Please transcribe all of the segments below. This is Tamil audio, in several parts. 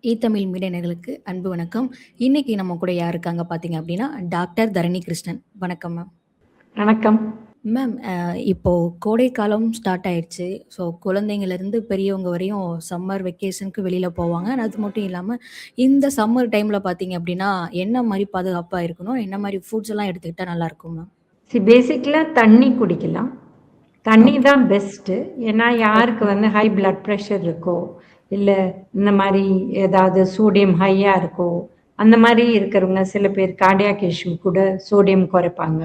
தமிழ் மீடியர்களுக்கு அன்பு வணக்கம். இன்னைக்கு நம்ம கூட யார் இருக்காங்க பார்த்தீங்க அப்படின்னா, டாக்டர் தரணி கிருஷ்ணன். வணக்கம் மேம். வணக்கம். மேம், இப்போ கோடை காலம் ஸ்டார்ட் ஆயிடுச்சு. ஸோ குழந்தைங்கலேருந்து பெரியவங்க வரையும் சம்மர் வெக்கேஷனுக்கு வெளியில போவாங்க. அது மட்டும் இல்லாம, இந்த சம்மர் டைம்ல பார்த்தீங்க அப்படின்னா, என்ன மாரி பாதுகாப்பா இருக்கணும்? என்ன மாரி ஃபுட்ஸ் எல்லாம் எடுத்துக்கிட்டா நல்லாயிருக்கும் மேம்? பேசிக்கலா தண்ணி குடிக்கலாம். தண்ணி ஓகே. தான் பெஸ்ட்டு. ஏன்னா யாருக்கு ஓகே. வந்து ஹை பிளட் ப்ரெஷர் இருக்கோ, இல்ல இந்த மாரி ஏதாவது சோடியம் ஹையா இருக்கோ, அந்த மாரி இருக்கிறவங்க சில பேர் கார்டியாக் இஷ்யூ கூட சோடியம் குறைப்பாங்க.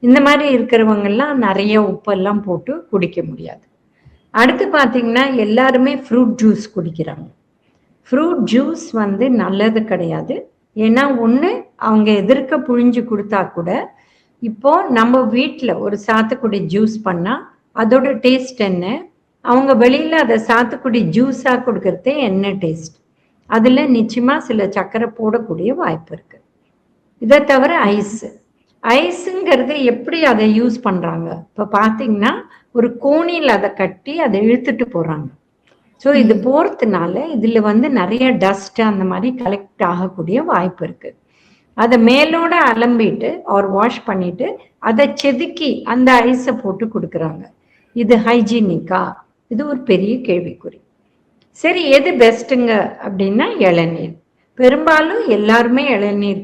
இந்த மாரி இருக்கிறவங்கலாம் நெறைய உப்பெல்லாம் போட்டு குடிக்க முடியாது. அடுத்து பார்த்தீங்கன்னா, எல்லாருமே ஃப்ரூட் ஜூஸ் குடிக்கிறாங்க. ஃப்ரூட் ஜூஸ் வந்து நல்லது கிடையாது. ஏன்னா ஒண்ணு அவங்க எதிர்க்க புழிஞ்சு குடுத்தா கூட, இப்போ நம்ம வீட்ல ஒரு சாத்துக்குடி ஜூஸ் பண்ணா, அதோட டேஸ்ட் என்ன? அவங்க வெளியில அத சாத்துக்குடி ஜூஸா குடுக்கறதே என்ன டேஸ்ட்? அதுல நிச்சயமா சில சர்க்கரை போடக்கூடிய வாய்ப்பு இருக்கு. இத தவிர ஐஸ். ஐஸுங்கிறது எப்படி அத யூஸ் பண்றாங்க? இப்ப பார்த்தீங்கன்னா, ஒரு கோணில அத கட்டி அத இழுத்துட்டு போறாங்க. ஸோ இது ம். போறதுனால இதுல வந்து நெறைய டஸ்ட் அந்த மாரி கலெக்ட் ஆகக்கூடிய வாய்ப்பு இருக்கு. அத மேலோட அலம்பிட்டு வாஷ் பண்ணிட்டு, அத செதுக்கி அந்த ஐஸ போட்டு குடுக்குறாங்க. இது ஹைஜீனிக்கா? இது ஒரு பெரிய கேள்விக்குறி. சரி எது பெஸ்ட்டுங்க அப்படின்னா இளநீர். பெரும்பாலும் எல்லாருமே இளநீர்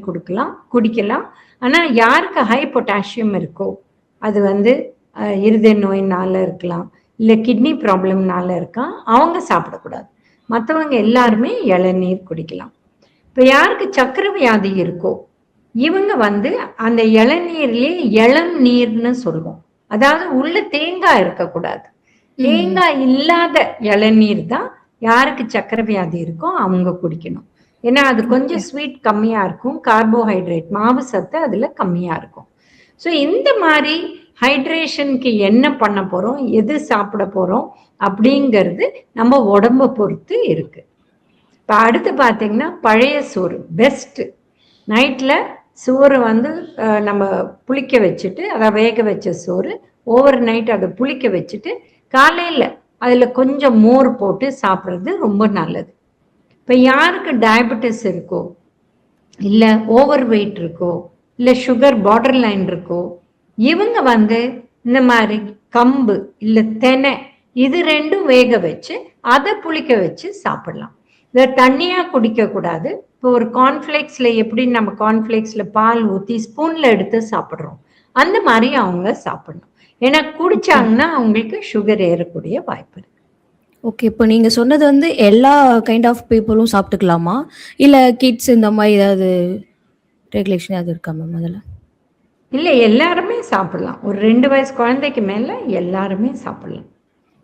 குடிக்கலாம். ஆனா யாருக்கு ஹை பொட்டாசியம் இருக்கோ, அது வந்து இருதய நோயினால இருக்கலாம், இல்ல கிட்னி ப்ராப்ளம்னால இருக்கலாம், அவங்க சாப்பிடக்கூடாது. மத்தவங்க ஓகே. எல்லாருமே இளநீர் குடிக்கலாம். இப்ப யாருக்கு சர்க்கரை வியாதி இருக்கோ, இவங்க வந்து அந்த இளநீர்லயே இளம் நீர்ன்னு சொல்லுவோம். அதாவது உள்ள தேங்காய் இருக்கக்கூடாது. ம். தேங்காய் இல்லாத இளநீர் தான் யாருக்கு சர்க்கரை வியாதி இருக்கோ அவங்க குடிக்கணும். ஏன்னா அது ஓகே. கொஞ்சம் ஸ்வீட் கம்மியா இருக்கும். கார்போஹைட்ரேட் மாவு சத்து அதுல கம்மியா இருக்கும். ஸோ இந்த மாரி ஹைட்ரேஷனுக்கு என்ன பண்ண போறோம், எது சாப்பிட போறோம் அப்படிங்கிறது நம்ம உடம்ப பொறுத்து இருக்கு. இப்ப அடுத்து பார்த்தீங்கன்னா, பழைய சோறு பெஸ்ட். நைட்ல சோறு வந்து நம்ம புளிக்க வச்சுட்டு, அத வேக வச்ச சோறு ஓவர் நைட் அத புளிக்க வச்சுட்டு, காலையில அதுல கொஞ்சம் மோர் போட்டு சாப்பிடுறது ரொம்ப நல்லது. இப்ப யாருக்கு டயபெட்டிஸ் இருக்கோ, இல்ல ஓவர் வெயிட் இருக்கோ, இல்ல சுகர் பார்டர் லைன் இருக்கோ, இவங்க வந்து இந்த மாரி கம்பு, இல்ல தெனை இது 2ம் வேக வச்சு, அத புளிக்க வச்சு சாப்பிடலாம். இத தண்ணியா குடிக்கக்கூடாது. இப்போ ஒரு கார்ன்ஃப்ளேக்ஸ்ல எப்படி நம்ம கார்ன்ஃப்ளேக்ஸ்ல பால் ஊத்தி ஸ்பூன்ல எடுத்து சாப்பிடுறோம். அந்த மாரி அவங்க சாப்பிடணும். ஏன்னா ஓகே. குடிச்சாங்கன்னா அவங்களுக்கு சுகர் ஏறக்கூடிய வாய்ப்பு இருக்கு. ஓகே. இப்போ நீங்க சொன்னது வந்து எல்லா கைண்ட் ஆஃப் பீப்பிளும் சாப்பிட்டுக்கலாமா? இல்ல கிட்ஸ் இந்த மாரி ஏதாவது ரெகுலேஷன் எதாவது இருக்கா மேம் அதுல? இல்ல எல்லாருமே சாப்பிடலாம். ஒரு 2 வயசு குழந்தைக்கு மேல எல்லாருமே சாப்பிடலாம்.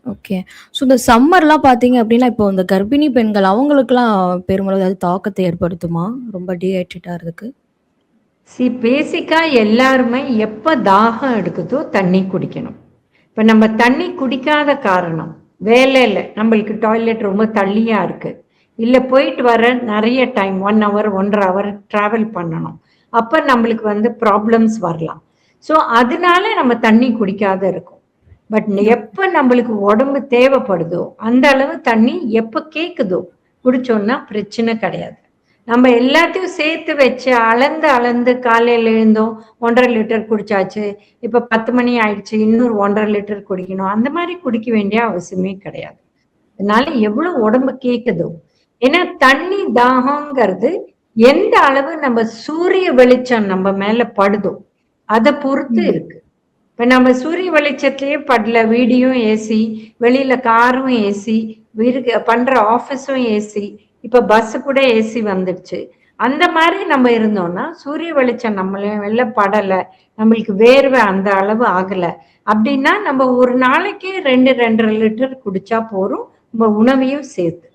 ஓகே. ஸோ இந்த சம்மர்லாம் பார்த்தீங்க அப்டின்னா, இப்போ இந்த கர்ப்பிணி பெண்கள் அவங்களுக்கெல்லாம் பெருமளவு ஏதாவது தாக்கத்த ஏற்படுத்துமா? ரொம்ப டீஹைட்ரேட் ஆகுறதுக்கு? பேசிக்கா எல்லாருமே எப்ப தாகம் எடுக்குதோ தண்ணி குடிக்கணும். இப்ப நம்ம தண்ணி குடிக்காத காரணம், வேலையில நம்மளுக்கு டாய்லெட் ரொம்ப தள்ளியா இருக்கு. இல்ல போயிட்டு வர நெறைய டைம் 1 ஹவர், 1 1/2 ஹவர் டிராவல் பண்ணணும். அப்ப நம்மளுக்கு வந்து ப்ராப்ளம்ஸ் வரலாம். ஸோ அதனால நம்ம தண்ணி குடிக்காத இருக்கோம். But okay. எப்ப நம்மளுக்கு உடம்பு தேவைப்படுதோ, அந்த அளவு தண்ணி எப்ப கேக்குதோ குடிச்சோம்னா பிரச்சனை கிடையாது. நம்ம எல்லாத்தையும் சேர்த்து வச்சு அளந்து அளந்து காலையில எழுந்தோம் 1 1/2 லிட்டர் குடிச்சாச்சு. இப்ப 10 மணி ஆயிடுச்சு. இன்னொரு 1 1/2 லிட்டர் குடிக்கணும். அந்த மாரி குடிக்க வேண்டிய அவசியமே கிடையாது. அதனால எவ்வளவு உடம்பு கேக்குதோ. ஏன்னா தண்ணி தாகங்கிறது எந்த அளவு நம்ம சூரிய வெளிச்சம் நம்ம மேல படுதோ, அத பொறுத்து ம். இருக்கு. இப்ப நம்ம சூரிய வெளிச்சத்திலேயே படல, வீடியும் ஏசி, வெளியில காரும் ஏசி, பண்ற ஆஃபீஸும் ஏசி, இப்ப பஸ் கூட ஏசி வந்துடுச்சு. அந்த மாரி நம்ம இருந்தோம்னா, சூரிய வெளிச்சம் நம்மள வெளில படல, நம்மளுக்கு வேர்வை அந்த அளவு ஆகல. அப்படின்னா நம்ம ஒரு நாளைக்கு 2 2 1/2 லிட்டர் குடிச்சா போரும். நம்ம உணவையும் சேர்த்து.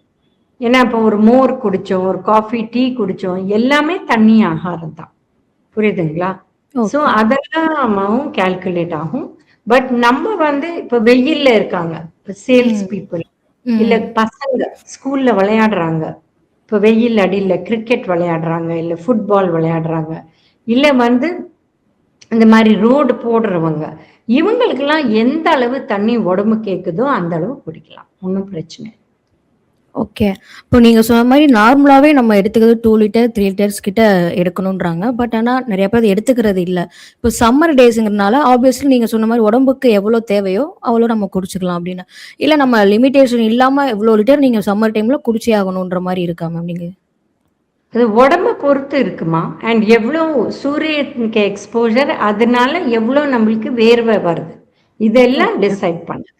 ஏன்னா இப்ப ஒரு மோர் குடிச்சோம், ஒரு காஃபி, டீ குடிச்சோம், எல்லாமே தண்ணி ஆகாரம் தான். புரியுதுங்களா? So okay. அதெல்லாமும் கால்குலேட் ஆகும். பட் நம்ம வந்து இப்ப வெயில்ல இருக்காங்க. இப்ப சேல்ஸ் ம். பீப்பிள், இல்ல ம். பசங்க ஸ்கூல்ல விளையாடுறாங்க. இப்ப வெயில் அடியில கிரிக்கெட் விளையாடுறாங்க, இல்ல ஃபுட்பால் விளையாடுறாங்க. இல்ல வந்து இந்த மாரி ரோடு போடுறவங்க. இவங்களுக்கெல்லாம் எந்த அளவு தண்ணி உடம்பு கேக்குதோ, அந்த அளவு குடிக்கலாம். ஒண்ணும் பிரச்சனை இல்ல. ஓகே. இப்போ நீங்க சொன்ன மாரி நார்மலாவே நம்ம எடுத்துக்கிறது 2 லிட்டர், 3 லிட்டர்ஸ் கிட்ட எடுக்கணுன்றாங்க. பட் ஆனா நெறைய பேர் அத எடுத்துக்கிறது இல்ல. இப்போ சம்மர் டேஸ்ங்கிறனால ஆப்வியஸ்லி நீங்க சொன்ன மாரி உடம்புக்கு எவ்வளோ தேவையோ, அவ்வளோ நம்ம குடிச்சுக்கலாம் அப்படின்னு. இல்ல நம்ம லிமிட்டேஷன் இல்லாம இவ்வளோ லிட்டர் நீங்க சம்மர் டைம்ல குடிச்சே ஆகணுன்ற மாரி இருக்கா மேம் நீங்க? அது உடம்ப பொறுத்து இருக்குமா. அண்ட் எவ்வளோ சூரியனுக்கு எக்ஸ்போஜர், அதனால எவ்வளோ நம்மளுக்கு வேர்வை வருது, இதெல்லாம் ஓகே. டிசைட் பண்ணுது.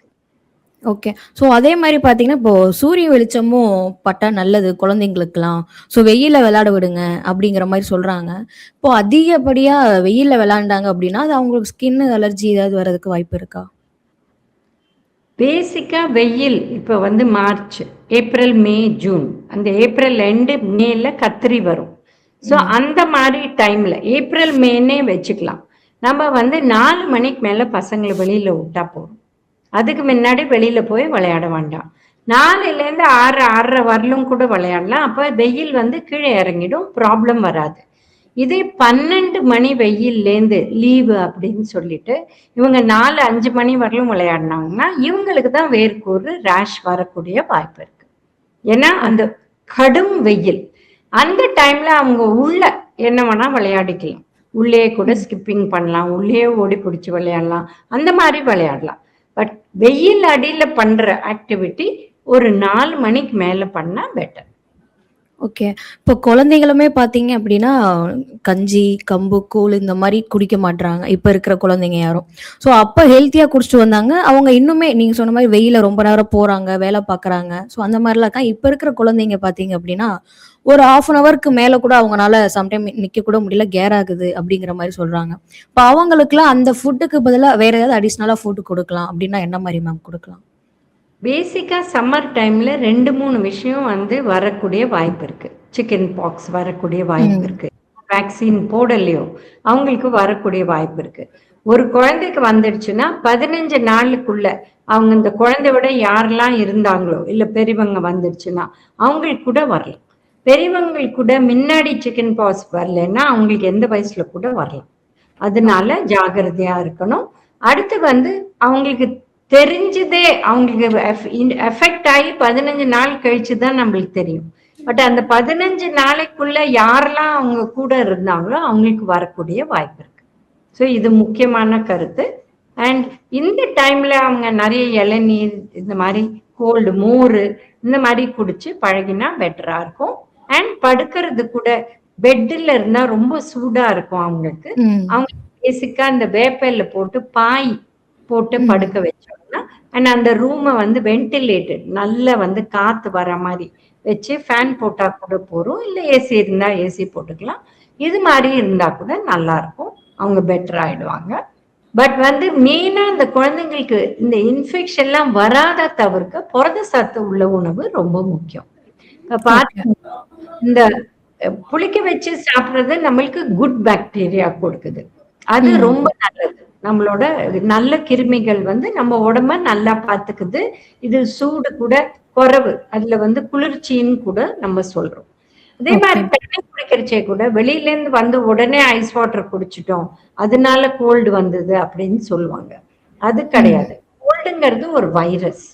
ஓகே. ஸோ அதே மாரி பார்த்தீங்கன்னா, இப்போ சூரிய வெளிச்சமும் பட்டா நல்லது குழந்தைங்களுக்குலாம். ஸோ வெயில்ல விளையாட விடுங்க அப்படிங்கிற மாரி சொல்றாங்க. இப்போ அதிகப்படியா வெயில்ல விளையாண்டாங்க அப்படின்னா, அது அவங்களுக்கு ஸ்கின் அலர்ஜி ஏதாவது வரதுக்கு வாய்ப்பு இருக்கா? பேசிக்கா வெயில் இப்ப வந்து மார்ச், ஏப்ரல், மே, ஜூன். அந்த ஏப்ரல் எண்டு மேல கத்திரி வரும். ஸோ ம். அந்த மாதிரி டைம்ல ஏப்ரல், மேன்னே வச்சுக்கலாம். நம்ம வந்து 4 மணிக்கு மேல பசங்கள வெளியில விட்டா போதும். அதுக்கு முன்னாடி வெளியில போய் விளையாட வேண்டாம். 4லேருந்து 6, 6:30 வரலும் கூட விளையாடலாம். அப்ப வெயில் வந்து கீழே இறங்கிடும், ப்ராப்ளம் வராது. இதே 12 மணி வெயில்லேருந்து லீவு அப்படின்னு சொல்லிட்டு இவங்க 4, 5 மணி வரலும் விளையாடினாங்கன்னா இவங்களுக்கு தான் வேர்க்கூறு, ரேஷ் வரக்கூடிய வாய்ப்பு இருக்கு. ஏன்னா அந்த ஓகே. கடும் வெயில். அந்த டைம்ல அவங்க உள்ள என்ன வேணா விளையாடிக்கலாம். உள்ளே கூட ம். ஸ்கிப்பிங் பண்ணலாம், உள்ளே ஓடி பிடிச்சு விளையாடலாம், அந்த மாதிரி விளையாடலாம். பட் வெயில் அடியில பண்ற ஆக்டிவிட்டி ஒரு 4 மணிக்கு மேல பண்ணா பெட்டர். ஓகே. இப்போ குழந்தைகளுமே பார்த்தீங்க அப்படின்னா, கஞ்சி, கம்பு, கூழ் இந்த மாரி குடிக்க மாட்றாங்க. இப்ப இருக்கிற குழந்தைங்க யாரும். ஸோ அப்ப ஹெல்த்தியா குடிச்சிட்டு வந்தாங்க. அவங்க இன்னுமே நீங்க சொன்ன மாரி வெயில்ல ரொம்ப நேரம் போறாங்க, வேலை பார்க்குறாங்க. ஸோ அந்த மாரிலாம் இருக்காங்க. இப்ப இருக்கிற குழந்தைங்க பார்த்தீங்க அப்படின்னா, ஒரு 1/2 அன் ஹவருக்கு மேல கூட அவங்கனால சம்டைம் நிக்க கூட முடியல. கேர் ஆகுது அப்படிங்கிற மாரி சொல்றாங்க. இப்ப அவங்களுக்குலாம் அந்த ஃபுட்டுக்கு பதிலா வேற ஏதாவது அடிஷனலா ஃபுட் குடுக்கலாம் அப்படின்னா என்ன மாரி மேம் குடுக்கலாம்? பேசிக்கா சம்மர் டைம்ல 2, 3 விஷயம் வந்து வரக்கூடிய வாய்ப்பு இருக்கு. சிக்கன் பாக்ஸ் வரக்கூடிய வாய்ப்பு ம். இருக்கு. வேக்சின் போடலையோ, அவங்களுக்கு வரக்கூடிய வாய்ப்பு இருக்கு. ஒரு குழந்தைக்கு வந்துடுச்சுன்னா, 15 நாளுக்குள்ள அவங்க இந்த குழந்தையோட யாரெல்லாம் இருந்தாங்களோ, இல்ல பெரியவங்க வந்துடுச்சுன்னா, அவங்களுக்கு கூட வரலாம். பெரியவங்களுக்கு கூட முன்னாடி சிக்கன் பாக்ஸ் வரலைன்னா, அவங்களுக்கு எந்த வயசுல கூட வரலாம். அதனால ஓகே. ஜாக்கிரதையா இருக்கணும். அடுத்து வந்து அவங்களுக்கு தெரிஞ்சதே அவங்களுக்கு எஃபெக்ட் ஆகி 15 நாள் கழிச்சு தான் நம்மளுக்கு தெரியும். பட் அந்த 15 நாளைக்குள்ள யாரெல்லாம் அவங்க கூட இருந்தாங்களோ அவங்களுக்கு வரக்கூடிய வாய்ப்பு இருக்கு. ஸோ இது முக்கியமான கருத்து. அண்ட் இந்த டைம்ல அவங்க நிறைய இளநீர், இந்த மாதிரி கோல்டு மோர், இந்த மாதிரி குடிச்சு பழகினா பெட்டரா இருக்கும். அண்ட் படுக்கிறது கூட பெட்டில் இருந்தா ரொம்ப சூடா இருக்கும் அவங்களுக்கு. ம். அவங்க பேசிக்கா இந்த வேப்பையில போட்டு பாய் போட்டு படுக்க ம். வச்சோம்னா, அண்ட் அந்த ரூமை வந்து வென்டிலேட்டட் நல்ல வந்து காத்து வர மாதிரி வச்சு ஃபேன் போட்டா கூட போறோம். இல்ல ஏசி இருந்தா ஏசி போட்டுக்கலாம். இது மாதிரி இருந்தா கூட நல்லா இருக்கும். அவங்க பெட்டர் ஆயிடுவாங்க. பட் வந்து மெயினா இந்த குழந்தைங்களுக்கு இந்த இன்ஃபெக்ஷன்லாம் வராத தவிர்க்க புரத சத்து உள்ள உணவு ரொம்ப முக்கியம். இப்ப ஓகே. பாத்தீங்கன்னா இந்த புளிக்க வச்சு சாப்பிடுறது நம்மளுக்கு குட் பாக்டீரியா கொடுக்குது. அது ம். ரொம்ப நல்லது. நம்மளோட நல்ல கிருமிகள் வந்து நம்ம உடம்ப நல்லா பாத்துக்குது. இது சூடு கூட குறைவு. அதுல வந்து குளிர்ச்சின்னு கூட நம்ம சொல்றோம். அதே ஓகே. மாரி தண்ணி குடிக்கிறச்சே கூட வெளியில இருந்து வந்து உடனே ஐஸ் வாட்டர் குடிச்சிட்டோம். அதனால கோல்டு வந்தது அப்படின்னு சொல்லுவாங்க. அது ம். கிடையாது. கோல்டுங்கிறது ஒரு வைரஸ்.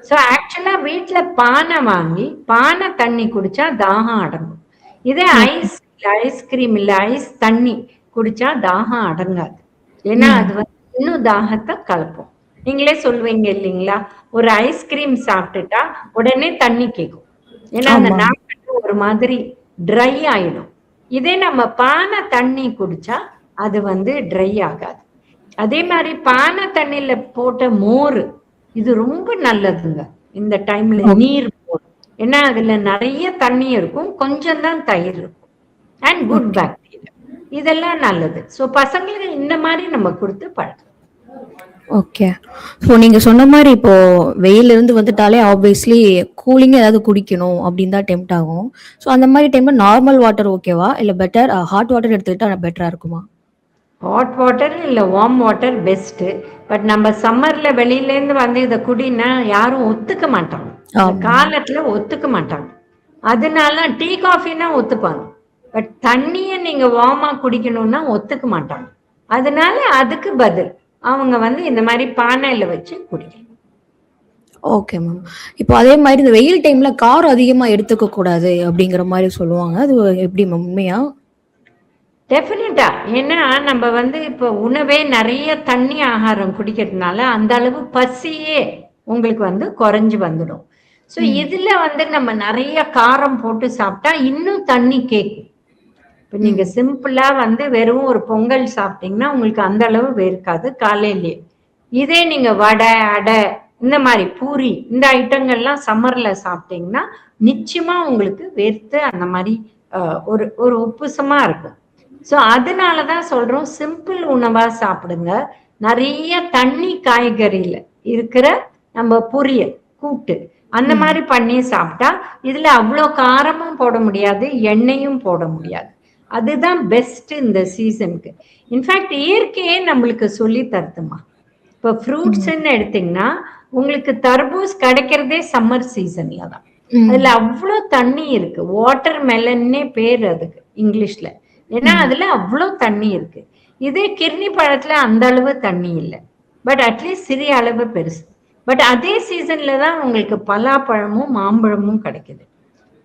ஸோ ஆக்சுவலா வீட்ல பானை வாங்கி, பானை தண்ணி குடிச்சா தாகம் அடங்கும். இதே ஓகே. ஐஸ் இல்ல ஐஸ்கிரீம் இல்ல ஐஸ் தண்ணி குடிச்சா தாகம் அடங்காது. ஏன்னா அது ம். வந்து இன்னும் தாகத்த கலப்பும். நீங்களே சொல்லுவீங்க இல்லீங்களா? ஒரு ஐஸ்கிரீம் சாப்பிட்டுட்டா உடனே தண்ணி கேக்கும். ஏன்னா அந்த ஆமா. நாக்கு ஒரு மாதிரி ட்ரை ஆயிடும். இதே நம்ம பானை தண்ணி குடிச்சா அது வந்து ட்ரை ஆகாது. அதே மாரி பானை தண்ணில போட்ட மோரு, இது ரொம்ப நல்லதுங்க. இந்த டைம்ல ஓக் நீர் மோர். ஏன்னா அதுல நெறைய தண்ணி இருக்கும். கொஞ்சம் தான் தயிர் இருக்கும். And good okay. பாக்டீரியா. இதெல்லாம் நல்லது. ஸோ பசங்களுக்கு இந்த மாரி நம்ம குடுத்து பழக்கலாம். ஓகே. ஸோ நீங்க சொன்ன மாரி இப்போ வெயிலிருந்து வந்துட்டாலே ஆப்வியஸ்லி கூலிங்கா ஏதாவது குடிக்கணும் அப்படின்னு தான் டெம்ப்ட் ஆகும். ஸோ அந்த மாரி டைம்ல நார்மல் வாட்டர் ஓகேவா? இல்ல பெட்டர் ஹாட் வாட்டர் எடுத்துக்கிட்டா பெட்டரா இருக்குமா? ஹாட் வாட்டர் இல்ல வார்ம் வாட்டர் பெஸ்ட்டு. பட் நம்ம சம்மர்ல வெளியிலேருந்து வந்து இத குடின்னா யாரும் ஒத்துக்க மாட்டாங்க. இந்த ஆமா. காலத்துல ஒத்துக்க மாட்டாங்க. அதனால டீ, காஃபின்னா ஒத்துப்பாங்க. பட் தண்ணிய நீங்க வார்மா குடிக்கணும்னா ஒத்துக்க மாட்டாங்க. அதனால அதுக்கு பதில் அவங்க வந்து இந்த மாரி பானையில வச்சு குடிக்கலாம். Okay ma'am. இப்போ அதே மாரி இந்த வெயில் டைம்ல காரம் அதிகமா எடுத்துக்க கூடாது அப்படிங்கிற மாரி சொல்லுவாங்க. அது எப்படி மேம் உண்மையா? டெஃபினட்டா. ஏன்னா நம்ம வந்து இப்போ உணவே நிறைய தண்ணி ஆகாரம் குடிக்கிறதுனால அந்த அளவு பசியே உங்களுக்கு வந்து குறைஞ்சு வந்துடும். ஸோ ம். இதுல வந்து நம்ம நிறைய காரம் போட்டு சாப்பிட்டா இன்னும் தண்ணி கேட்கும். இப்போ நீங்க ம். சிம்பிளா வந்து வெறும் ஒரு பொங்கல் சாப்பிட்டீங்கன்னா உங்களுக்கு அந்த அளவு வேர்க்காது காலையிலேயே. இதே நீங்க வடை, அடை இந்த மாதிரி பூரி இந்த ஐட்டங்கள்லாம் சம்மர்ல சாப்பிட்டீங்கன்னா நிச்சயமா உங்களுக்கு வேர்த்து அந்த மாதிரி ஒரு ஒரு உப்புசமா இருக்கும். ஸோ அதனால தான் சொல்றோம் சிம்பிள் உணவா சாப்பிடுங்க. நிறைய தண்ணி காய்கறியில இருக்கிற நம்ம பொரியல், கூட்டு அந்த ம். மாதிரி பண்ணி சாப்பிட்டா இதுல அவ்வளோ காரமும் போட முடியாது, எண்ணெயும் போட முடியாது. அதுதான் பெஸ்ட் இந்த சீசனுக்கு. இன்ஃபேக்ட் இயற்கையே நம்மளுக்கு சொல்லி தருதுமா. இப்போ ம். ஃப்ரூட்ஸ்ன்னு எடுத்தீங்கன்னா உங்களுக்கு தர்பூஸ் கிடைக்கிறதே சம்மர் சீசன்ல தான். அதுல ம். அவ்வளோ தண்ணி இருக்கு. வாட்டர் மெலன்னே பேர் அதுக்கு இங்கிலீஷ்ல. ஏன்னா ம். அதுல அவ்வளோ தண்ணி இருக்கு. இதே கிர்னி பழத்துல அந்த அளவு தண்ணி இல்லை. பட் அட்லீஸ்ட் சிறிய அளவு பெருசு. பட் அதே சீசன்ல தான் உங்களுக்கு பலாப்பழமும் மாம்பழமும் கிடைக்குது.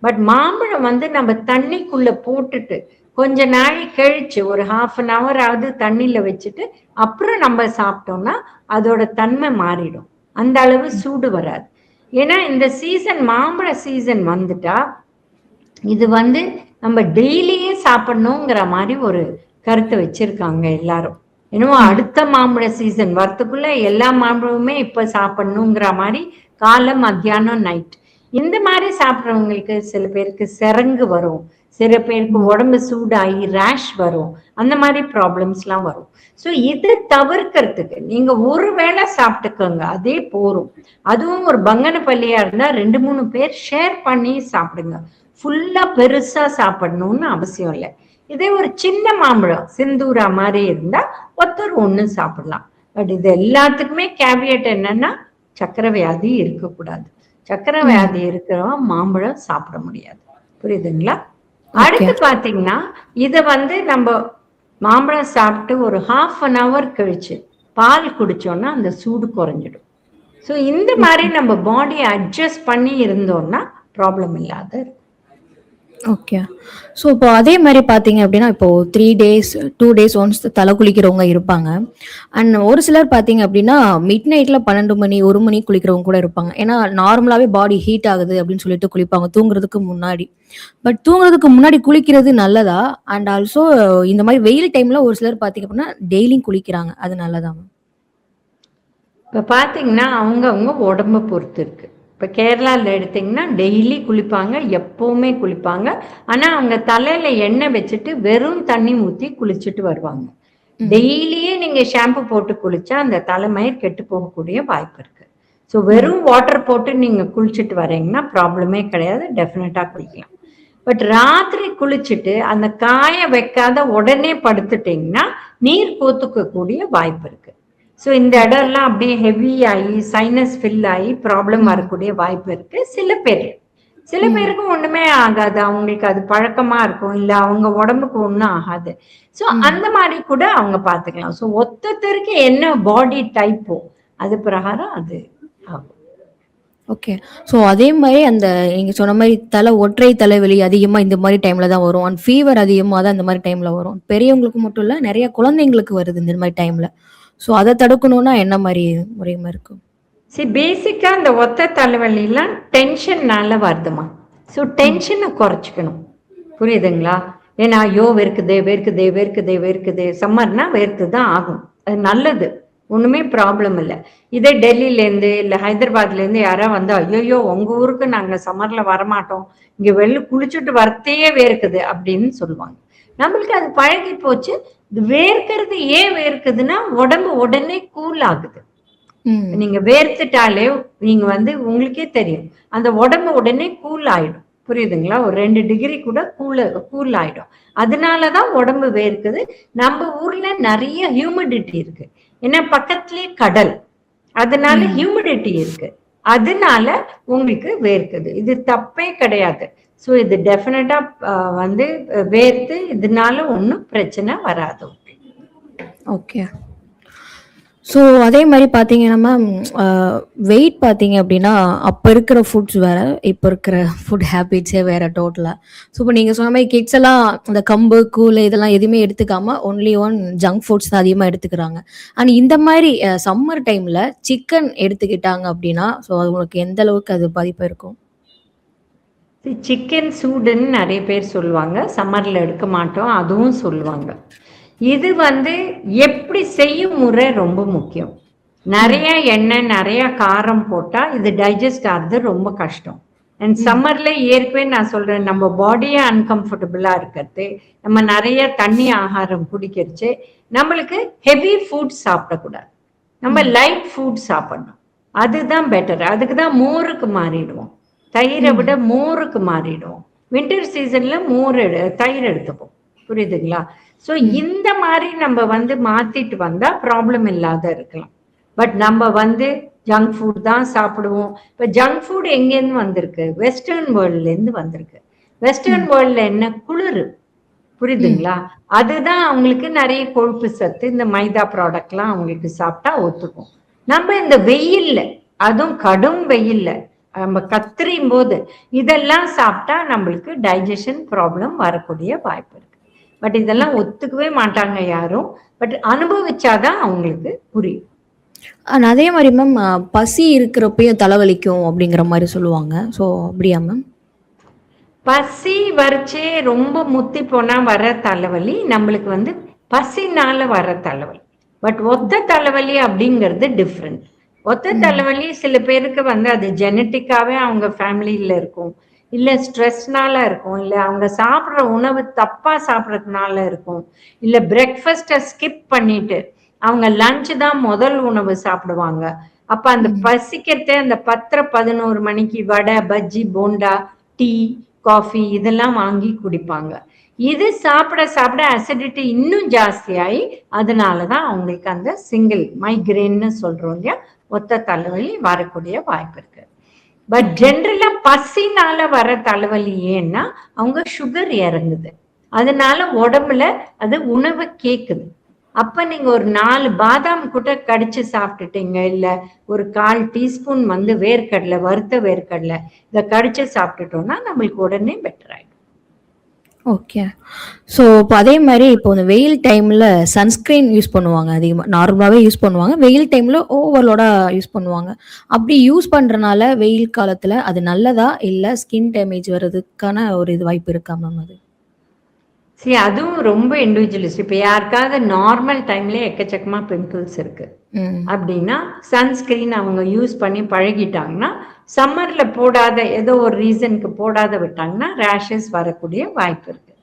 பட் மாம்பழம் வந்து நம்ம தண்ணிக்குள்ள போட்டுட்டு கொஞ்ச நாள் கழிச்சு ஒரு 1/2 hour ஆவது தண்ணியில வச்சுட்டு அப்புறம் நம்ம சாப்பிட்டோம்னா அதோட தன்மை மாறிடும். அந்த அளவு சூடு வராது. ஏன்னா இந்த சீசன் மாம்பழ சீசன் வந்துட்டா இது வந்து நம்ம டெய்லியே சாப்பிடணுங்கிற மாதிரி ஒரு கருத்தை வச்சிருக்காங்க எல்லாரும். என்னவோ ம். அடுத்த மாம்பழ சீசன் வரத்துக்குள்ள எல்லா மாம்பழமுமே இப்ப சாப்பிடணுங்கிற மாதிரி காலம், மத்தியானம், நைட் இந்த மாதிரி சாப்பிட்றவங்களுக்கு சில பேருக்கு சிரங்கு வரும், சில பேருக்கு ம். உடம்பு சூடாகி ரேஷ் வரும், அந்த மாதிரி ப்ராப்ளம்ஸ்லாம் வரும். ஸோ இதை தவிர்க்கிறதுக்கு நீங்க ஒரு வேளை சாப்பிட்டுக்கோங்க, அதே போரும். அதுவும் ஒரு பங்கனப்பள்ளியா இருந்தா 2-3 பேர் ஷேர் பண்ணி சாப்பிடுங்க. ஃபுல்லா பெருசா சாப்பிடணும்னு அவசியம் இல்லை. இதே ஒரு சின்ன மாம்பழம் சிந்தூரா மாதிரி இருந்தா ஒருத்தர் ஒண்ணு சாப்பிடலாம். பட் இது எல்லாத்துக்குமே கேவியட் என்னன்னா சக்கரை வியாதி இருக்கக்கூடாது. சக்கரை வியாதி ம். இருக்கிறவன் மாம்பழம் சாப்பிட முடியாது. புரியுதுங்களா? ஓகே. அடுத்து பாத்தீங்கன்னா இத வந்து நம்ம மாம்பழம் சாப்பிட்டு ஒரு 1/2 hour கழிச்சு பால் குடிச்சோம்னா அந்த சூடு குறைஞ்சிடும். ஸோ இந்த மாதிரி ஓகே. நம்ம பாடியை அட்ஜஸ்ட் பண்ணி இருந்தோம்னா ப்ராப்ளம் இல்லாத இருக்கும். ஓகே. ஸோ இப்போ அதே மாரி பார்த்தீங்க அப்டின்னா, இப்போ 3 டேஸ், 2 டேஸ் ஒன்ஸ் தல குளிக்கிறவங்க இருப்பாங்க. அண்ட் ஒரு சிலர் பார்த்தீங்க அப்டின்னா, மிட் நைட்ல 12 மணி, 1 மணிக்கு குளிக்கிறவங்க கூட இருப்பாங்க. ஏன்னா, நார்மலாவே பாடி ஹீட் ஆகுது அப்டின்னு சொல்லிட்டு குளிப்பாங்க தூங்குறதுக்கு முன்னாடி. பட் தூங்குறதுக்கு முன்னாடி குளிக்கிறது நல்லதா? அண்ட் ஆல்சோ இந்த மாரி வெயில் டைம்ல ஒரு சிலர் பார்த்தீங்க அப்டின்னா, டெய்லியும் குளிக்கிறாங்க. அது நல்லதா மேம்? இப்ப பார்த்தீங்கன்னா, அவங்கவங்க உடம்ப பொறுத்து இருக்கு. இப்ப கேரளால எடுத்தீங்கன்னா, டெய்லி குளிப்பாங்க, எப்பவுமே குளிப்பாங்க. ஆனா, அவங்க தலையில எண்ணெய் வச்சுட்டு வெறும் தண்ணி ஊத்தி குளிச்சுட்டு வருவாங்க. ம். டெய்லியே நீங்க ஷாம்பு போட்டு குளிச்சா, அந்த தலைமயிர் கெட்டு போகக்கூடிய வாய்ப்பு இருக்கு. ஸோ ம். வெறும் வாட்டர் போட்டு நீங்க குளிச்சுட்டு வரீங்கன்னா, ப்ராப்ளமே கிடையாது. டெஃபினட்டா குளிக்கலாம். பட் ராத்திரி குளிச்சுட்டு, அந்த காய வைக்காத உடனே படுத்துட்டீங்கன்னா, நீர் கோத்துக்கக்கூடிய வாய்ப்பு இருக்கு. ஸோ இந்த ஓகே. இடம்லாம் அப்படியே ஹெவி ஆகி சைனஸ் ஃபில் ஆகி ப்ராப்ளம் ம். வரக்கூடிய வாய்ப்பு இருக்கு சில பேர். சில ம். பேருக்கு ஒண்ணுமே ஆகாது. அவங்களுக்கு அது பழக்கமா இருக்கும். இல்ல அவங்க உடம்புக்கு ஒண்ணும் ஆகாது. ஸோ ம். அந்த மாதிரி கூட அவங்க பார்த்துக்கலாம். ஸோ ஒத்தொத்தருக்கு என்ன பாடி டைப்போ அது பிரகாரம் அது ஆகும். ஓகே. ஸோ அதே மாரி அந்த நீங்க சொன்ன மாரி ஒற்றை தலைவலி அதிகமா இந்த மாரி டைம்ல தான் வரும். அண்ட் ஃபீவர் அதிகமா தான் இந்த மாரி டைம்ல வரும். பெரியவங்களுக்கு மட்டும் இல்ல, நெறைய குழந்தைங்களுக்கு வருது இந்த மாரி டைம்ல. ஸோ அத தடுக்கணும்னா என்ன மாரி முறைமை இருக்கும்? பேசிக்கா இந்த ஒத்த தலைவலிலாம் டென்ஷன்னால வருதுமா. ஸோ ம். டென்ஷனை குறைச்சிக்கணும். புரியுதுங்களா? ஏன்னா ஐயோ வேர்க்குதே வேர்க்குதே வேர்க்குதே வேர்க்குதே சம்மர்னா வேர்த்து தான் ஆகும். அது நல்லது. ஒண்ணுமே ப்ராப்ளம் இல்லை. இதே டெல்லியிலேருந்து இல்லை ஹைதராபாத்லேருந்து யாராவது வந்து ஐயோயோ உங்க ஊருக்கு நாங்க சம்மர்ல வரமாட்டோம், இங்க வெளில குளிச்சுட்டு வரத்தையே வேர்க்குது அப்படின்னு சொல்லுவாங்க. நம்மளுக்கு அது பழகி போச்சு. இது வேர்க்கிறது ஏன் வேர்க்குதுன்னா உடம்பு உடனே கூல் ஆகுது. ம். நீங்க வேர்த்துட்டாலே நீங்க வந்து உங்களுக்கே தெரியும். அந்த உடம்பு உடனே கூல் ஆயிடும். புரியுதுங்களா? ஒரு 2 டிகிரி கூட கூல் ஆயிடும். அதனால தான் உடம்பு வேர்க்குது. நம்ம ஊர்ல நெறைய ஹியூமிடிட்டி இருக்கு. ஏன்னா பக்கத்திலேயே கடல். அதனால ம். ஹியூமிடிட்டி இருக்கு. அதனால உங்களுக்கு வேர்க்குது. இது தப்பே கிடையாது. ஸோ இது டெஃபினட்டா வந்து வேர்த்து இதனால ஒண்ணும் பிரச்சனை வராது. ஓகே. ஸோ அதே மாரி பார்த்தீங்கன்னா மேம், அ வெயிட் பார்த்தீங்க அப்டின்னா, அப்ப இருக்கிற ஃபுட்ஸ் வேற, இப்ப இருக்கிற ஃபுட் ஹேபிட்ஸே வேற டோட்டலா. ஸோ இப்ப நீங்க சொன்ன மாரி கிட்ஸ் எல்லாம் இந்த கம்பு, கூழு இதெல்லாம் எதுவுமே எடுத்துக்காம, ஒன்லி ஒன் ஜங்க் ஃபுட்ஸ் தான் அதிகமா எடுத்துக்கிறாங்க. அண்ட் இந்த மாரி சம்மர் டைம்ல சிக்கன் எடுத்துக்கிட்டாங்க அப்டின்னா, ஸோ அது உங்களுக்கு எந்த அளவுக்கு அது பாதிப்பு இருக்கும்? சிக்கன் சூடுன்னு நெறைய பேர் சொல்லுவாங்க. சம்மர்ல எடுக்க மாட்டோம். அதுவும் சொல்லுவாங்க. இது வந்து எப்படி செய்யும் முறை ரொம்ப முக்கியம். ம். நெறைய எண்ணெய், நெறைய காரம் போட்டா இது டைஜஸ்ட் ஆகுறது ரொம்ப கஷ்டம். அண்ட் ம். சம்மர்ல ஏற்கனவே நான் சொல்றேன், நம்ம பாடியே அன்கம்ஃபர்டபுளா இருக்கிறது. நம்ம நெறைய தண்ணி ஆகாரம் குடிக்கிறச்சு, நம்மளுக்கு ஹெவி ஃபுட் சாப்பிடக்கூடாது. நம்ம ம். லைட் ஃபுட் சாப்பிடணும். அதுதான் பெட்டர். அதுக்கு தான் மோருக்கு மாறிடுவோம். தயிரை விட ம். மோருக்கு மாறிடுவோம். வின்டர் சீசன்ல தயிர் எடுத்துப்போம். புரியுதுங்களா? ஸோ ம். இந்த மாதிரி நம்ம வந்து மாத்திட்டு வந்தா ப்ராப்ளம் இல்லாத இருக்கலாம். பட் நம்ம வந்து ஜங்க் ஃபுட் தான் சாப்பிடுவோம். இப்போ ஜங்க் ஃபுட் எங்கேருந்து வந்திருக்கு? வெஸ்டர்ன் வேர்ல்ட்லேருந்து வந்திருக்கு. வெஸ்டர்ன் ம். வேர்ல்ட்ல என்ன குளிர், ம். புரியுதுங்களா? அதுதான் அவங்களுக்கு நிறைய கொழுப்பு சத்து, இந்த மைதா ப்ராடக்ட்லாம் அவங்களுக்கு சாப்பிட்டா ஒத்துக்கும். நம்ம இந்த வெயில்ல, அதுவும் கடும் வெயில்ல நம்ம கத்திரியும் போது இதெல்லாம் சாப்பிட்டா நம்மளுக்கு டைஜஷன் ப்ராப்ளம் வரக்கூடிய வாய்ப்பு இருக்கு. பட் இதெல்லாம் ஓகே. ஒத்துக்கவே மாட்டாங்க யாரும். பட் அனுபவிச்சாதான் அவங்களுக்கு புரியும். அண்ட் அதே மாரி மேம், பசி இருக்கிறப்பயும் தலைவலிக்கும் அப்டிங்கிற மாரி சொல்லுவாங்க. ஸோ அப்டியா மேம்? பசி வரிச்சே ரொம்ப முத்தி போனா வர தலைவலி நம்மளுக்கு வந்து பசினால வர தலைவலி. பட் ஒத்த தலைவலி அப்படிங்கிறது டிஃப்ரெண்ட். ஒத்த ம். தலைவலி சில பேருக்கு வந்து அது ஜெனட்டிக்காவே அவங்க ஃபேமிலியில இருக்கும். இல்ல ஸ்ட்ரெஸ்னால இருக்கும். இல்ல அவங்க சாப்பிடுற உணவு தப்பா சாப்பிடறதுனால இருக்கும். இல்ல பிரேக்ஃபாஸ்ட்டை ஸ்கிப் பண்ணிட்டு அவங்க லஞ்ச் தான் முதல் உணவு சாப்பிடுவாங்க. அப்ப அந்த ம். பசிக்கிறதே அந்த 10, 11 மணிக்கு வடை, பஜ்ஜி, போண்டா, டீ, காஃபி இதெல்லாம் வாங்கி குடிப்பாங்க. இது சாப்பிட சாப்பிட அசிடிட்டி இன்னும் ஜாஸ்தியாயி, அதனால தான் அவங்களுக்கு அந்த சிங்கிள் மைக்ரேன்னு சொல்றோம் இல்லையா? ஒத்த தலைவலி வரக்கூடிய வாய்ப்பு இருக்கு. But okay. ஜெனரலா பசினால வர தலைவலி ஏன்னா, அவங்க சுகர் இறங்குது. அதனால உடம்புல அது உணவு கேக்குது. அப்ப நீங்க ஒரு 4 பாதாம் கூட கடிச்சு சாப்பிட்டுட்டீங்க, இல்ல ஒரு 1/4 டீஸ்பூன் வந்து வேர்க்கடலை, வறுத்த வேர்க்கடலை இத கடிச்சு சாப்பிட்டுட்டோம்னா, நம்மளுக்கு உடனே பெட்டர் ஆயிடும். ஓகே. ஸோ இப்போ அதே மாரி இப்போ இந்த வெயில் டைம்ல சன்ஸ்கிரீன் யூஸ் பண்ணுவாங்க அதிகமா. நார்மலாவே யூஸ் பண்ணுவாங்க. வெயில் டைம்ல ஓவர்லோடா யூஸ் பண்ணுவாங்க. அப்படி யூஸ் பண்றனால வெயில் காலத்துல அது நல்லதா? இல்ல ஸ்கின் டேமேஜ் வர்றதுக்கான ஒரு இது வாய்ப்பு இருக்கா மேம் அது? அதுவும் ரொம்ப இண்டிவிஜுவலிஸ்ட். இப்ப யாருக்காவது நார்மல் டைம்லயே எக்கச்சக்கமா பிம்பிள்ஸ் இருக்கு. ம். அப்படின்னா, சன்ஸ்கிரீன் அவங்க யூஸ் பண்ணி பழகிட்டாங்கன்னா, சம்மர்ல போடாத ஏதோ ஒரு ரீசனுக்கு போடாத விட்டாங்கன்னா, ரேஷஸ் வரக்கூடிய வாய்ப்பு இருக்கு.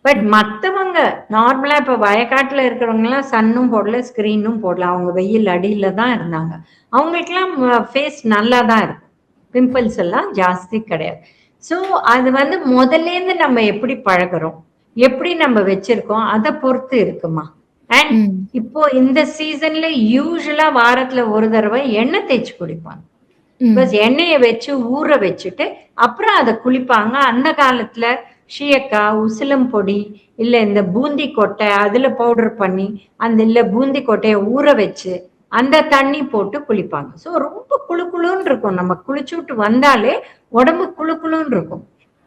But okay. மத்தவங்க நார்மலா இப்ப வயக்காட்டுல இருக்கிறவங்கலாம் சன்னும் போடல, ஸ்கிரீனும் போடல. அவங்க வெயில் அடியில தான் இருந்தாங்க. அவங்களுக்கெல்லாம் ஃபேஸ் நல்லா தான் இருக்கும். பிம்பிள்ஸ் எல்லாம் ஜாஸ்தி கிடையாது. ஸோ அது வந்து முதல்லேருந்து நம்ம எப்படி பழகுறோம்? எப்படி நம்ம வச்சிருக்கோம்? அத பொறுத்து இருக்குமா. அண்ட் ம். இப்போ இந்த சீசன்ல யூசுவலா வாரத்துல ஒரு தடவை எண்ணெய் தேய்ச்சு குளிப்பாங்க. பிகாஸ் ம். எண்ணெய வச்சு ஊற வச்சுட்டு, அப்புறம் அத குளிப்பாங்க. அந்த காலத்துல சீயக்காய், உசிலம் பொடி, இல்ல இந்த பூந்தி கொட்டை, அதுல பவுடர் பண்ணி, இல்ல பூந்தி கொட்டைய ஊற வச்சு, அந்த தண்ணி போட்டு குளிப்பாங்க. ஸோ ரொம்ப குளு குளுன்னு இருக்கும். நம்ம குளிச்சுட்டு வந்தாலே உடம்பு குளு குளுன்னு இருக்கும்.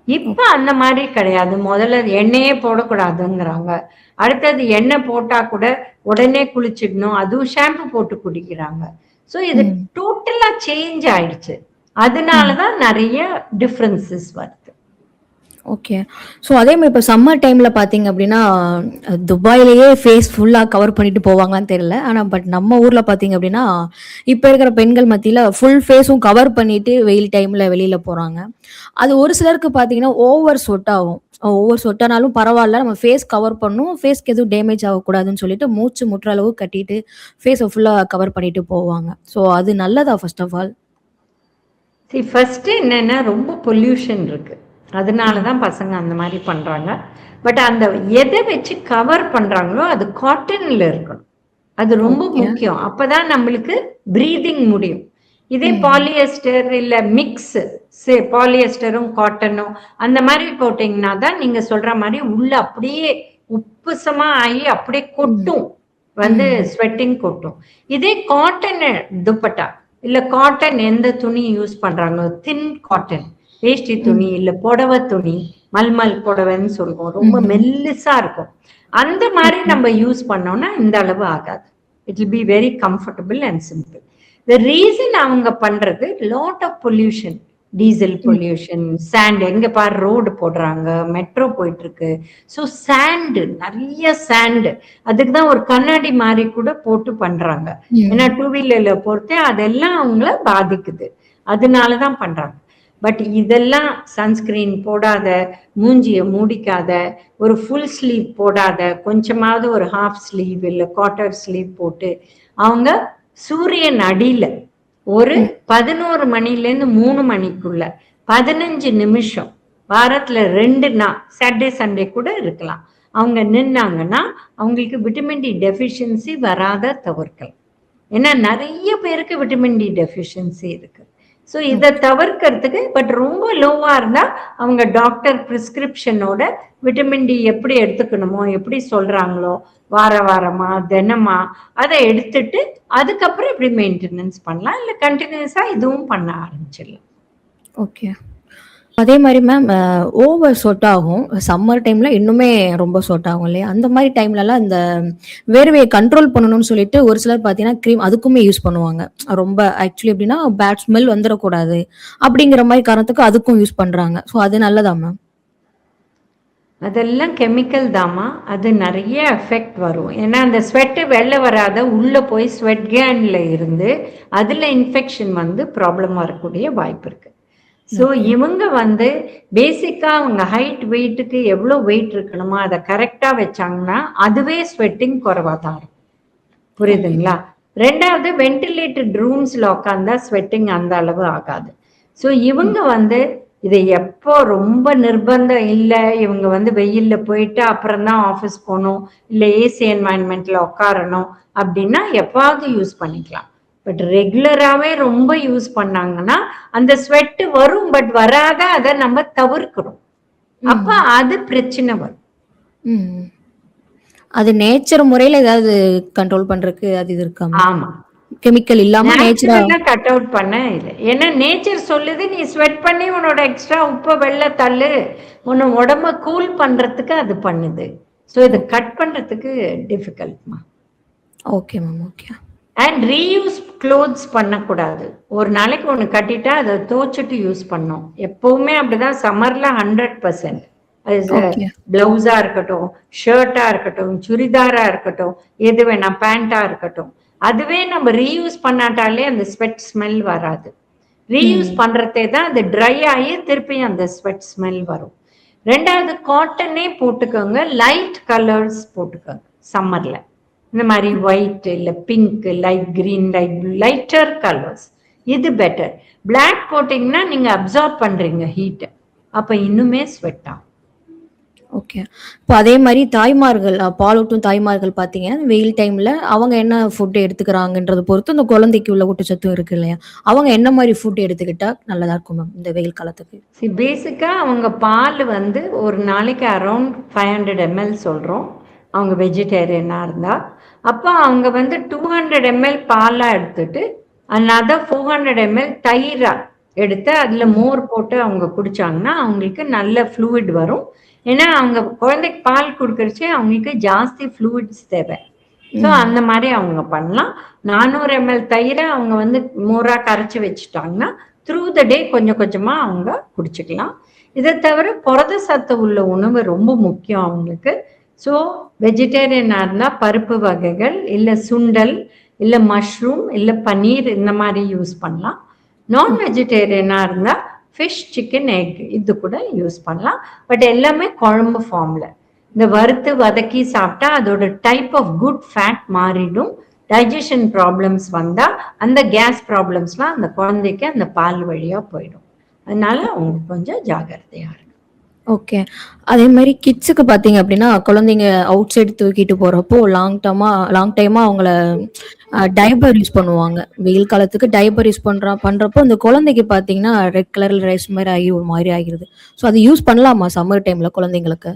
இப்ப ஓகே. அந்த மாரி கிடையாது. முதல்ல எண்ணெயே போடக்கூடாதுங்கிறாங்க. அடுத்தது எண்ணெய் போட்டா கூட உடனே குளிச்சிடணும். அதுவும் ஷாம்பு போட்டு குடிக்கிறாங்க. ஸோ இது ம். டோட்டலா சேஞ்ச் ஆயிடுச்சு. அதனால ம். தான் நெறைய டிஃபரன்சஸ் வருது. ஓகே. ஸோ அதே மாரி இப்ப சம்மர் டைம்ல பார்த்தீங்க அப்டின்னா, துபாய்லயே ஃபேஸ் ஃபுல்லா கவர் பண்ணிட்டு போவாங்களான்னு தெரியல. ஆனா நம்ம ஊர்ல பார்த்தீங்க அப்டின்னா, இப்ப இருக்கிற பெண்கள் மத்தியில ஃபுல் ஃபேஸும் கவர் பண்ணிட்டு வெயில் டைம்ல வெளில போறாங்க. அது ஒரு சிலருக்கு பார்த்தீங்கன்னா, ஓவர் ஸ்வெட் ஆகும். ஓவர் ஸ்வெட் ஆனாலும் பரவால்ல. நம்ம ஃபேஸ் கவர் பண்ணணும். ஃபேஸ்க்கு எதுவும் டேமேஜ் ஆகக்கூடாதுன்னு சொல்லிட்டு மூச்சு முட்டுற அளவு கட்டிட்டு, ஃபேஸ ஃபுல்லா கவர் பண்ணிட்டு போவாங்க. ஸோ அது நல்லதா ஃபர்ஸ்ட் ஆஃப் ஆல்? ஃபர்ஸ்ட் என்னன்னா ரொம்ப பொல்யூஷன் இருக்கு. அதனால ம். தான் பசங்க அந்த மாரி பண்றாங்க. பட் அந்த எத வச்சு கவர் பண்றாங்களோ, அது காட்டன்ல இருக்கணும். அது ரொம்ப ஓகே. முக்கியம். அப்பதான் நம்மளுக்கு பிரீதிங் முடியும். இதே ம். பாலியஸ்டர் இல்ல மிக்ஸ் பாலியஸ்டரும் காட்டனும் அந்த மாதிரி போட்டீங்கன்னா தான் நீங்க சொல்ற மாதிரி உள்ள அப்படியே உப்புசமா ஆகி அப்படியே ம். கொட்டும். வந்து ம். ஸ்வெட்டிங் கொட்டும். இதே காட்டன் துப்பட்டா இல்ல காட்டன் எந்த துணி யூஸ் பண்றாங்களோ தின் காட்டன் வேஷ்டி துணி ம். இல்ல புடவை துணி மல்மல் புடவைன்னு சொல்லுவோம். ரொம்ப ம். மெல்லிசா இருக்கும். அந்த மாதிரி ஓகே. நம்ம யூஸ் பண்ணோம்னா இந்த அளவு ஆகாது. It will be very comfortable and simple. The reason அவங்க பண்றது லாட் ஆஃப் பொல்யூஷன், டீசல் ம். பொல்யூஷன், சாண்ட் எங்க பாரு ரோடு போடுறாங்க, மெட்ரோ போயிட்டு இருக்கு. ஸோ சாண்டு நிறைய சாண்டு, அதுக்கு தான் ஒரு கண்ணாடி மாதிரி கூட போட்டு பண்றாங்க. ஏன்னா ம். டூ வீலர்ல பொறுத்தே அதெல்லாம் அவங்கள பாதிக்குது. அதனால தான் பண்றாங்க. பட் இதெல்லாம் சன்ஸ்கிரீன் போடாத, மூஞ்சிய மூடிக்காத, ஒரு ஃபுல் ஸ்லீவ் போடாத, கொஞ்சமாவது ஒரு ஹாஃப் ஸ்லீவ் இல்ல குவார்ட்டர் ஸ்லீவ் போட்டு அவங்க சூரியன் அடியில ஒரு ம். 11 மணிலேருந்து 3 மணிக்குள்ள 15 நிமிஷம் வாரத்துல 2 நாள் சாட்டர்டே சண்டே கூட இருக்கலாம். அவங்க நின்னாங்கன்னா அவங்களுக்கு விட்டமின் டி டெஃபிஷியன்சி வராத தவிர்க்கலாம். ஏன்னா நிறைய பேருக்கு விட்டமின் டி டெஃபிஷியன்சி இருக்கு. ஸோ இதை ஓகே. தவிர்க்கிறதுக்கு பட் ரொம்ப லோவா இருந்தா அவங்க டாக்டர் பிரிஸ்கிரிப்ஷனோட விட்டமின் டி எப்படி எடுத்துக்கணுமோ எப்படி சொல்றாங்களோ வார வாரமா தினமா அதை எடுத்துட்டு அதுக்கப்புறம் இப்படி மெயின்டெனன்ஸ் பண்ணலாம் இல்லை கண்டினியூஸா இதுவும் பண்ண ஆரம்பிச்சிடலாம். ஓகே. அதே மாரி மேம் ஓவர் ஸ்வெட் ஆகும். சம்மர் டைம்ல இன்னுமே ரொம்ப ஸ்வெட் ஆகும் இல்லையா? அந்த மாரி டைம்லலாம் இந்த வேர்வைய கண்ட்ரோல் பண்ணணும்னு சொல்லிட்டு ஒரு சிலர் பார்த்தீங்கன்னா, கிரீம் அதுக்குமே யூஸ் பண்ணுவாங்க. ரொம்ப ஆக்சுவலி எப்படின்னா, பேட் ஸ்மெல் வந்துரக்கூடாது. அப்படிங்கிற மாரி காரணத்துக்கு அதுக்கும் யூஸ் பண்றாங்க. ஸோ அது நல்லதா மேம்? அதெல்லாம் கெமிக்கல் தாம்மா. அது நிறைய எஃபெக்ட் வரும். ஏன்னா அந்த ஸ்வெட்டு வெளில வராத உள்ள போய் ஸ்வெட் கேன்ல இருந்து அதுல இன்ஃபெக்ஷன் வந்து ப்ராப்ளம் வரக்கூடிய வாய்ப்பு இருக்கு. So okay. இவங்க வந்து பேசிக்கா அவங்க ஹைட் வெயிட்டுக்கு எவ்வளோ வெயிட் இருக்கணுமோ அதை கரெக்டா வச்சாங்கன்னா அதுவே ஸ்வெட்டிங் குறைவா தான் இருக்கும். ஓகே. புரியுதுங்களா? ரெண்டாவது வென்டிலேட்டட் ரூம்ஸ்ல உட்காந்தா ஸ்வெட்டிங் அந்த அளவு ஆகாது. ஸோ ம். இவங்க வந்து இதை எப்போ ரொம்ப நிர்பந்தம் இல்லை இவங்க வந்து வெயில்ல போயிட்டு அப்புறம் தான் ஆஃபீஸ் போகணும் இல்லை ஏசி என்வாயன்மெண்ட்ல உட்காரணும் அப்படின்னா எப்பாவது யூஸ் பண்ணிக்கலாம். பட் ரெகுலராகவே ரொம்ப யூஸ் பண்ணாங்கன்னா அந்த ஸ்வெட்டு வரும் பட் வராத அதை நம்ம தவிர்க்கிறோம். அப்ப ம். அது பிரச்சனை வரும். ம். அது நேச்சர் முறையில ஏதாவது கண்ட்ரோல் பண்றதுக்கு அது இது இருக்கா மேம்? ஆமா. கெமிக்கல் இல்லாம நேச்சுரா நேச்சுரலா கட் அவுட் பண்ண இல்லை. ஏன்னா நேச்சர் சொல்லுது நீ ஸ்வெட் பண்ணி உன்னோட எக்ஸ்ட்ரா உப்பை வெளில தள்ளு, உன்னை உடம்ப கூல் பண்றதுக்கு அது பண்ணுது. ஸோ இதை ஓகே. கட் பண்றதுக்கு டிஃபிகல்ட்மா. Okay ma'am. Okay. And reuse clothes பண்ணக்கூடாது. ஒரு நாளைக்கு ஒன்று கட்டிட்டா அதை துவைச்சிட்டு யூஸ் பண்ணோம். எப்பவுமே அப்படிதான். சம்மர்ல 100%. அது ஓகே. பிளவுஸா இருக்கட்டும், ஷர்ட்டா இருக்கட்டும், சுடிதாரா இருக்கட்டும், எது வேணா பேண்டா இருக்கட்டும், அதுவே நம்ம ரீயூஸ் பண்ணாட்டாலே அந்த ஸ்வெட் ஸ்மெல் வராது. ரீயூஸ் ம். பண்றதே தான் அது ட்ரை ஆகி திருப்பி அந்த ஸ்வெட் ஸ்மெல் வரும். ரெண்டாவது காட்டனே போட்டுக்கோங்க, லைட் கலர்ஸ் போட்டுக்கோங்க சம்மர்ல. இந்த மாதிரி ஒயிட் இல்ல pink, light green, light blue, lighter colours இது பெட்டர். பிளாக் போட்டிங்கன்னா நீங்க அப்சார்ப் பண்றீங்க ஹீட், அப்ப இன்னுமே ஸ்வெட் ஆகும். ஓகே. இப்போ அதே மாரி தாய்மார்கள் பாலூட்டும் தாய்மார்கள் பார்த்தீங்கன்னா, வெயில் டைம்ல அவங்க என்ன ஃபுட் எடுத்துக்கிறாங்கன்றத பொறுத்து அந்த குழந்தைக்கு உள்ள ஊட்டச்சத்தும் இருக்கு இல்லையா? அவங்க என்ன மாரி ஃபுட் எடுத்துக்கிட்டா நல்லதா இருக்கும் மேம், இந்த வெயில் காலத்துக்கு? பேசிக்கா அவங்க பால் வந்து ஒரு நாளைக்கு அரௌண்ட் 500 ml சொல்றோம். அவங்க வெஜிடேரியனா இருந்தா அப்போ அவங்க வந்து 200 ml பாலா எடுத்துட்டு another 400 ml தயிரா எடுத்து அதுல ம். மோர் போட்டு அவங்க குடிச்சாங்கன்னா அவங்களுக்கு நல்ல ஃப்ளூயிட் வரும். ஏன்னா அவங்க குழந்தைக்கு பால் கொடுக்கறச்சே அவங்களுக்கு ஜாஸ்தி ஃப்ளூயிட்ஸ் தேவை. ஸோ ம். அந்த மாதிரி அவங்க பண்ணலாம். 400 ml தயிரை அவங்க வந்து மோரா கரைச்சி வச்சுட்டாங்கன்னா த்ரூ த டே கொஞ்சம் கொஞ்சமா அவங்க குடிச்சுக்கலாம். இதை தவிர புரத சத்து உள்ள உணவு ரொம்ப முக்கியம் அவங்களுக்கு. ஸோ வெஜிடேரியனா இருந்தா பருப்பு வகைகள் இல்ல சுண்டல் இல்ல மஷ்ரூம் இல்ல பன்னீர் இந்த மாதிரி யூஸ் பண்ணலாம். நான் ஓகே. வெஜிடேரியனா இருந்தா ஃபிஷ், சிக்கன், எக் இது கூட யூஸ் பண்ணலாம். பட் எல்லாமே குழம்பு ஃபார்ம்ல. இந்த வறுத்து வதக்கி சாப்பிட்டா அதோட டைப் ஆஃப் குட் ஃபேட் மாறிடும். டைஜஷன் ப்ராப்ளம்ஸ் வந்தா அந்த கேஸ் ப்ராப்ளம்ஸ்லாம் அந்த குழந்தைக்கு அந்த பால் வழியா போயிடும். அதனால அவங்க கொஞ்சம் ஜாகிரதையா இருக்கும். ஓகே. அதே மாரி கிட்ஸுக்கு பார்த்தீங்க அப்டின்னா, குழந்தைங்க அவுட் சைடு தூக்கிட்டு போறப்போ லாங் டைமா அவங்கள டயப்பர் யூஸ் பண்ணுவாங்க. வெயில் காலத்துக்கு டயப்பர் யூஸ் பண்றப்போ அந்த குழந்தைக்கு பார்த்தீங்கன்னா, ரெட் கலர்ல ரைஸ் மாரி ஆகி ஒரு மாரி ஆகிருது. ஸோ அது யூஸ் பண்ணலாமா சம்மர் டைம்ல குழந்தைங்களுக்கு?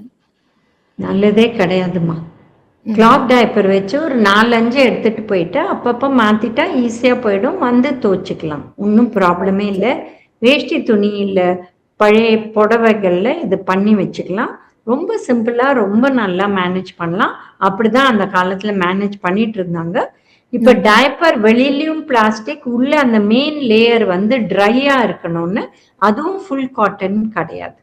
நல்லதே கிடையாதுமா. கிளாத் டைப்பர் வச்சு ஒரு 4-5 எடுத்துட்டு போயிட்டு அப்பப்போ மாத்திட்டா ஈஸியா போயிடும். வந்து துவச்சிக்கலாம், ஒன்றும் ப்ராப்ளமே ஓகே. இல்லை. வேஷ்டி துணி இல்லை, பழைய புடவைகள்ல இது பண்ணி வச்சுக்கலாம். ரொம்ப சிம்பிளா ரொம்ப நல்லா மேனேஜ் பண்ணலாம். அப்படிதான் அந்த காலத்துல மேனேஜ் பண்ணிட்டு இருந்தாங்க. இப்ப ஓகே. டைப்பர் வெளியிலயும் பிளாஸ்டிக், உள்ள அந்த மெயின் லேயர் வந்து ட்ரையா இருக்கணும்னு, அதுவும் ஃபுல் காட்டன் கிடையாது.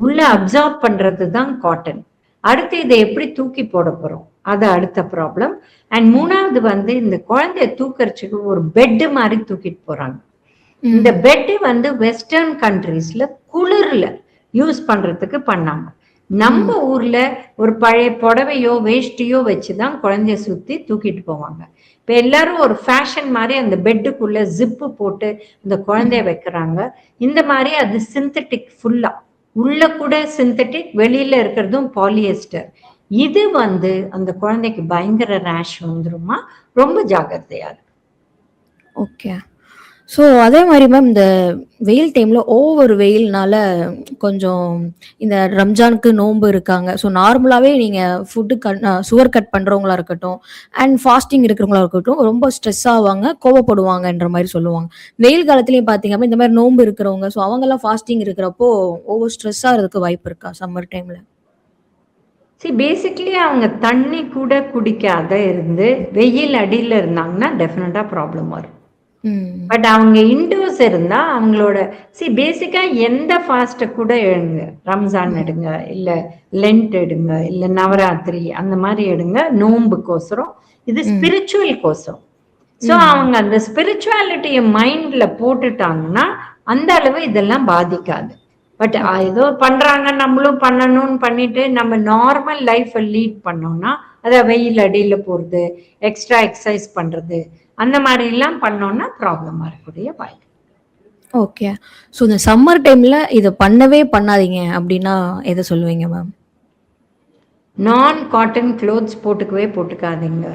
உள்ள ஓகே. அப்சார்ப் பண்றது தான் காட்டன். அடுத்து இதை எப்படி தூக்கி போட போறோம், அது அடுத்த ப்ராப்ளம். அண்ட் மூணாவது வந்து இந்த குழந்தைய தூக்கறதுக்கு ஒரு பெட் மாதிரி தூக்கிட்டு போறாங்க. இந்த பெட் வந்து வெஸ்டர்ன் கண்ட்ரீஸ்ல குளிர்ல யூஸ் பண்றதுக்கு பண்ணாங்க. நம்ம ஊர்ல ஒரு பழைய புடவையோ வேஷ்டியோ வச்சுதான் குழந்தைய சுத்தி தூக்கிட்டு போவாங்க. இப்ப எல்லாரும் ஒரு ஃபேஷன் மாதிரி அந்த பெட்டுக்குள்ள ஜிப்பு போட்டு இந்த குழந்தைய வைக்கிறாங்க. இந்த மாதிரி அது சிந்தட்டிக், ஃபுல்லா உள்ள கூட சிந்தட்டிக், வெளியில இருக்கிறதும் பாலியஸ்டர். இது வந்து அந்த குழந்தைக்கு பயங்கர ரேஷ் வந்துருமா, ரொம்ப ஜாக்கிரதையா இருக்கு. ஓகே. ஸோ அதே மாதிரி மேம் இந்த வெயில் டைமில் ஓவர் வெயில்னால கொஞ்சம் இந்த ரம்ஜானுக்கு நோன்பு இருக்காங்க. ஸோ நார்மலாகவே நீங்கள் ஃபுட்டு சுகர் கட் பண்ணுறவங்களா இருக்கட்டும் அண்ட் ஃபாஸ்டிங் இருக்கிறவங்களா இருக்கட்டும் ரொம்ப ஸ்ட்ரெஸ் ஆவாங்க, கோவப்படுவாங்கன்ற மாதிரி சொல்லுவாங்க. வெயில் காலத்துலேயும் பார்த்தீங்க அப்படின்னா இந்த மாதிரி நோன்பு இருக்கிறவங்க, ஸோ அவங்கெல்லாம் ஃபாஸ்டிங் இருக்கிறப்போ ஓவர் ஸ்ட்ரெஸ் ஆகிறதுக்கு வாய்ப்பு இருக்கா சம்மர் டைமில்? பேசிக்கலி அவங்க தண்ணி கூட குடிக்காத இருந்து வெயில் அடியில் இருந்தாங்கன்னா டெஃபினட்டா ப்ராப்ளம் வரும். பட் அவங்க இன்டோர்ஸ் இருந்தா அவங்களோட பேசிக்கா எந்த ஃபாஸ்ட்டை கூட எடுங்க, ரம்ஜான் எடுங்க, இல்ல லென்ட் எடுங்க, இல்ல நவராத்திரி அந்த மாதிரி எடுங்க, நோம்புக்கோசரம். இது ஸ்பிரிச்சுவல் கோசரம். ஸோ அவங்க அந்த ஸ்பிரிச்சுவாலிட்டியை மைண்ட்ல போட்டுட்டாங்கன்னா அந்த அளவு இதெல்லாம் பாதிக்காது. பட் ஏதோ பண்றாங்க நம்மளும் பண்ணணும்னு பண்ணிட்டு நம்ம நார்மல் லைஃப் லீட் பண்ணோம்னா, அத வெயில் அடியில போறது, எக்ஸ்ட்ரா எக்ஸசைஸ் பண்றது, அந்த மாதிரி எல்லாம் பண்ணோம்னா ப்ராப்ளம் வரக்கூடிய வாய்ப்பு. ஓகே. ஸோ இந்த சம்மர் டைம்ல இதை பண்ணவே பண்ணாதீங்க அப்படின்னா எதை சொல்லுவீங்க மேம்? நான் காட்டன் க்ளோத்ஸ் போட்டுக்கவே போட்டுக்காதீங்க.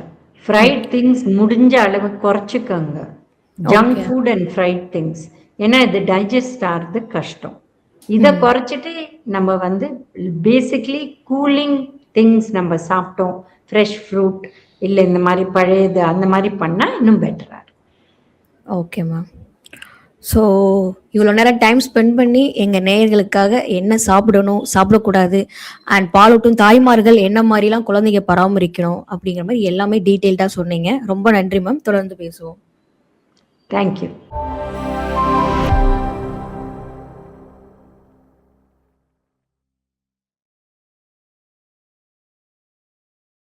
ஃப்ரைட் திங்ஸ் முடிஞ்ச அளவு குறைச்சிக்கோங்க. Junk okay. Food and fried things, ஏன்னா இது டைஜஸ்ட் ஆகிறது கஷ்டம். இதை குறைச்சிட்டு நம்ம வந்து பேசிக்லி கூலிங் திங்ஸ் நம்ம சாப்பிட்டோம், ஃப்ரெஷ் ஃப்ரூட் இல்லை இந்த மாதிரி பழையது அந்த மாதிரி பண்ணால் இன்னும் பெட்டராக இருக்கும். Okay ma'am. ஸோ இவ்வளோ நேரம் டைம் ஸ்பெண்ட் பண்ணி எங்கள் நேயர்களுக்காக என்ன சாப்பிடணும் சாப்பிடக்கூடாது அண்ட் பாலூட்டும் தாய்மார்கள் என்ன மாதிரிலாம் குழந்தைங்க பராமரிக்கணும் அப்படிங்கிற மாதிரி எல்லாமே டீட்டெயில்டாக சொன்னீங்க. ரொம்ப நன்றி மேம். தொடர்ந்து பேசுவோம். தேங்க்யூ.